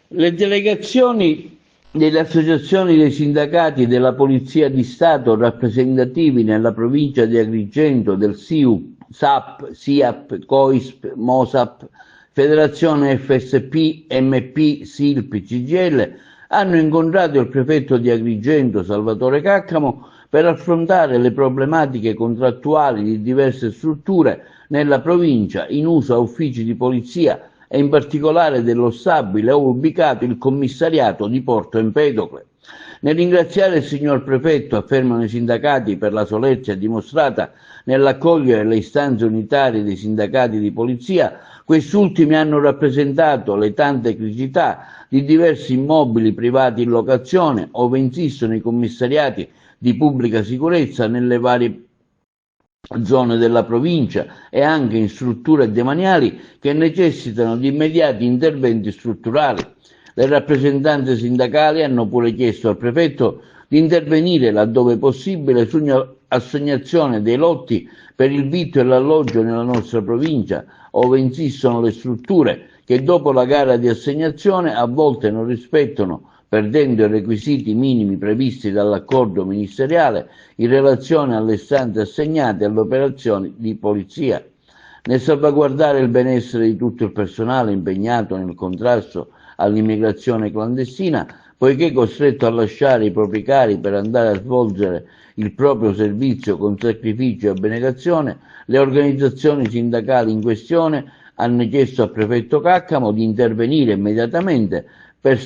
Le delegazioni delle associazioni dei sindacati della Polizia di Stato rappresentativi nella provincia di Agrigento del SIUP, SAP, SIAP, COISP, MOSAP, Federazione FSP, MP, SILP, CGL hanno incontrato il prefetto di Agrigento, Salvatore Caccamo, per affrontare le problematiche contrattuali di diverse strutture nella provincia in uso a uffici di polizia e in particolare dello stabile ove ubicato il commissariato di Porto Empedocle. Nel ringraziare il signor prefetto, affermano i sindacati, per la solerzia dimostrata nell'accogliere le istanze unitarie dei sindacati di polizia, quest'ultimi hanno rappresentato le tante criticità di diversi immobili privati in locazione ove insistono i commissariati di pubblica sicurezza nelle varie zone della provincia e anche in strutture demaniali che necessitano di immediati interventi strutturali. Le rappresentanze sindacali hanno pure chiesto al prefetto di intervenire laddove possibile sull'assegnazione dei lotti per il vitto e l'alloggio nella nostra provincia, ove insistono le strutture che dopo la gara di assegnazione a volte non rispettano, perdendo i requisiti minimi previsti dall'accordo ministeriale in relazione alle stanze assegnate alle operazioni di polizia. Nel salvaguardare il benessere di tutto il personale impegnato nel contrasto all'immigrazione clandestina, poiché costretto a lasciare i propri cari per andare a svolgere il proprio servizio con sacrificio e abnegazione, le organizzazioni sindacali in questione hanno chiesto al prefetto Caccamo di intervenire immediatamente per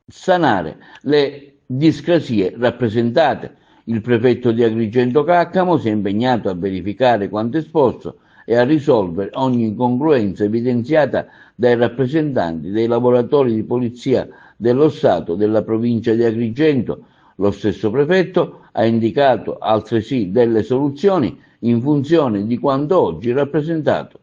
sanare le discrasie rappresentate. Il prefetto di Agrigento Caccamo si è impegnato a verificare quanto esposto e a risolvere ogni incongruenza evidenziata dai rappresentanti dei lavoratori di polizia dello Stato della provincia di Agrigento. Lo stesso prefetto ha indicato altresì delle soluzioni in funzione di quanto oggi rappresentato.